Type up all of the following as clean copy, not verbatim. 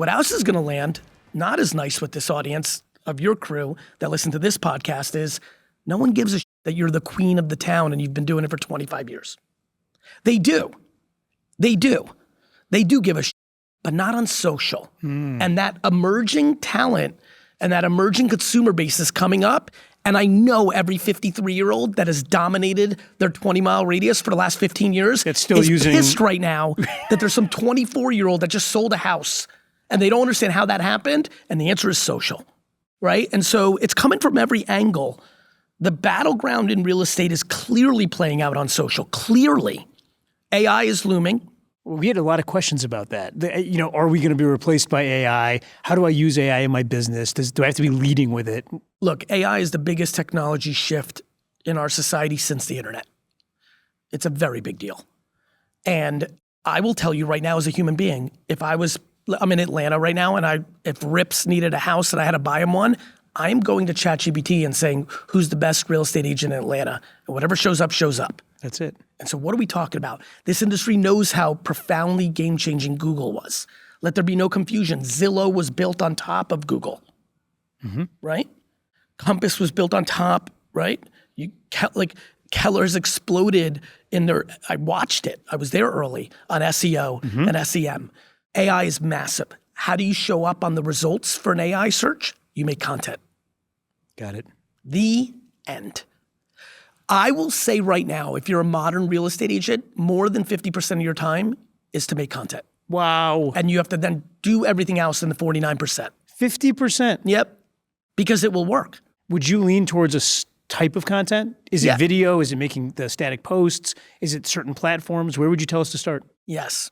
What else is going to land, not as nice with this audience of your crew that listen to this podcast, is no one gives a shit that you're the queen of the town and you've been doing it for 25 years. They do. They do. They do give a shit, but not on social. And that emerging talent and that emerging consumer base is coming up. And I know every 53-year-old that has dominated their 20-mile radius for the last 15 years is pissed right now that there's some 24-year-old that just sold a house and they don't understand how that happened. And the answer is social, right? And so it's coming from every angle. The battleground in real estate is clearly playing out on social, clearly. AI is looming. We had a lot of questions about that. Are we going to be replaced by AI? How do I use AI in my business? Do I have to be leading with it? Look, AI is the biggest technology shift in our society since the internet. It's a very big deal. And I will tell you right now as a human being, I'm in Atlanta right now, and if Rips needed a house and I had to buy him one, I'm going to ChatGPT and saying, who's the best real estate agent in Atlanta? And whatever shows up, shows up. That's it. And so what are we talking about? This industry knows how profoundly game-changing Google was. Let there be no confusion. Zillow was built on top of Google, right? Compass was built on top, right? Keller's exploded I watched it. I was there early on SEO and SEM. AI is massive. How do you show up on the results for an AI search? You make content. Got it. The end. I will say right now, if you're a modern real estate agent, more than 50% of your time is to make content. Wow. And you have to then do everything else in the 49%. 50%? Yep. Because it will work. Would you lean towards a type of content? Is it video? Is it making the static posts? Is it certain platforms? Where would you tell us to start? Yes.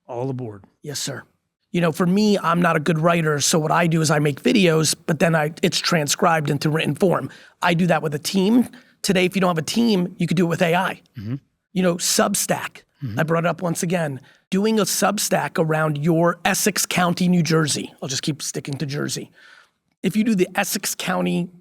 All aboard. Yes, sir. For me, I'm not a good writer, so what I do is I make videos, but then it's transcribed into written form. I do that with a team. Today, if you don't have a team, you could do it with AI. Substack. I brought it up once again. Doing a Substack around your Essex County, New Jersey. I'll just keep sticking to Jersey. If you do the Essex County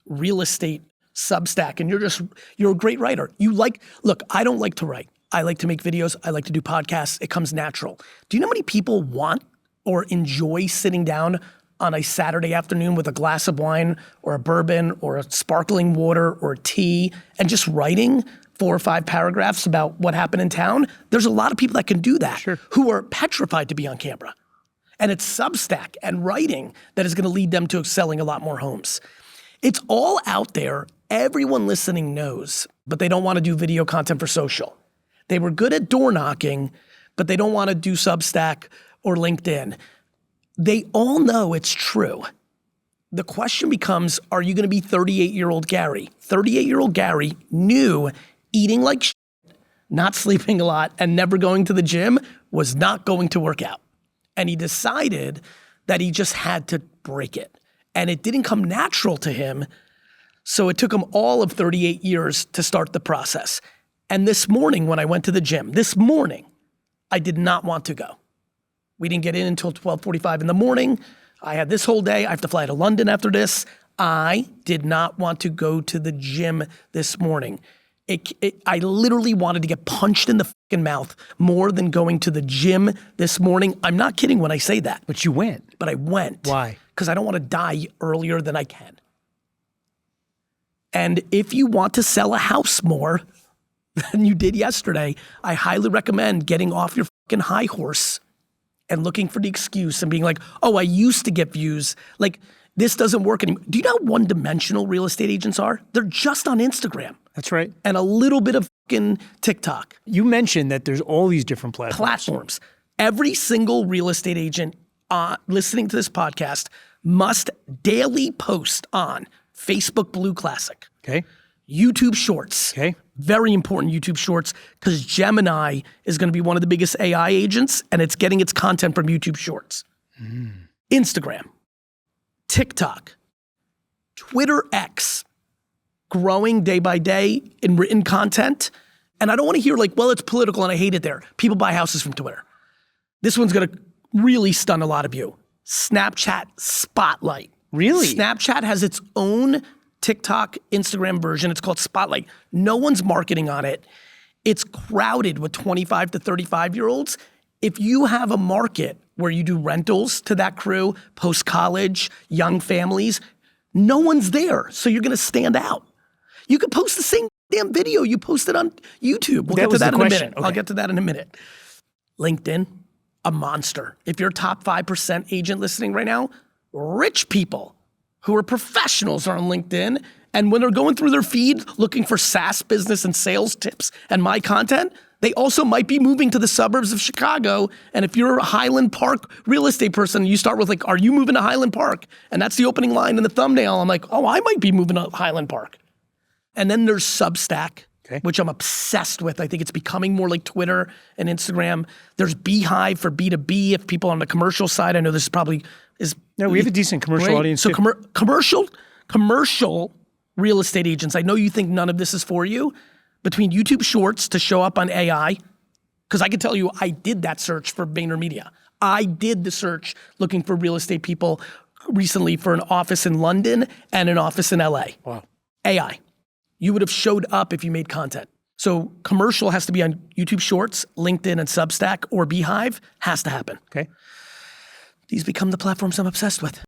real estate Substack and you're a great writer. Look, I don't like to write. I like to make videos. I like to do podcasts. It comes natural. Do you know how many people want or enjoy sitting down on a Saturday afternoon with a glass of wine or a bourbon or a sparkling water or a tea and just writing 4 or 5 paragraphs about what happened in town? There's a lot of people that can do that who are petrified to be on camera. And it's Substack and writing that is going to lead them to selling a lot more homes. It's all out there. Everyone listening knows, but they don't want to do video content for social. They were good at door knocking, but they don't want to do Substack or LinkedIn. They all know it's true. The question becomes, are you going to be 38-year-old Gary? 38-year-old Gary knew eating like shit, not sleeping a lot, and never going to the gym was not going to work out. And he decided that he just had to break it. And it didn't come natural to him, so it took him all of 38 years to start the process. And this morning when I went to the gym, I did not want to go. We didn't get in until 12:45 in the morning. I had this whole day. I have to fly to London after this. I did not want to go to the gym this morning. I literally wanted to get punched in the fucking mouth more than going to the gym this morning. I'm not kidding when I say that. But you went. But I went. Why? Because I don't want to die earlier than I can. And if you want to sell a house more than you did yesterday, I highly recommend getting off your fucking high horse and looking for the excuse and being like, oh, I used to get views. Like, this doesn't work anymore. Do you know how one-dimensional real estate agents are? They're just on Instagram. That's right. And a little bit of fucking TikTok. You mentioned that there's all these different platforms. Every single real estate agent listening to this podcast must daily post on Facebook Blue Classic. Okay. YouTube Shorts. Okay. Very important YouTube Shorts, because Gemini is going to be one of the biggest AI agents, and it's getting its content from YouTube Shorts. Instagram, TikTok, Twitter X, growing day by day in written content. And I don't want to hear like, well, it's political and I hate it there. People buy houses from Twitter. This one's going to really stun a lot of you. Snapchat Spotlight. Really? Snapchat has its own TikTok, Instagram version. It's called Spotlight. No one's marketing on it. It's crowded with 25 to 35-year-olds. If you have a market where you do rentals to that crew, post-college, young families. No one's there, so you're gonna stand out. You could post the same damn video you posted on YouTube. We'll get to that in a minute. Okay. I'll get to that in a minute. LinkedIn, a monster. If you're a top 5% agent listening right now, rich people who are professionals are on LinkedIn, and when they're going through their feed looking for SaaS business and sales tips and my content, they also might be moving to the suburbs of Chicago. And if you're a Highland Park real estate person, you start with like, are you moving to Highland Park? And that's the opening line in the thumbnail. I'm like, oh, I might be moving to Highland Park. And then there's Substack, which I'm obsessed with. I think it's becoming more like Twitter and Instagram. There's Beehive for B2B. If people on the commercial side, I know this probably is. No, we have a decent commercial audience. So commercial real estate agents, I know you think none of this is for you. Between YouTube Shorts to show up on AI, because I can tell you I did that search for VaynerMedia. I did the search looking for real estate people recently for an office in London and an office in LA. Wow. AI. You would have showed up if you made content. So commercial has to be on YouTube Shorts, LinkedIn and Substack, or Beehive, has to happen. Okay. These become the platforms I'm obsessed with.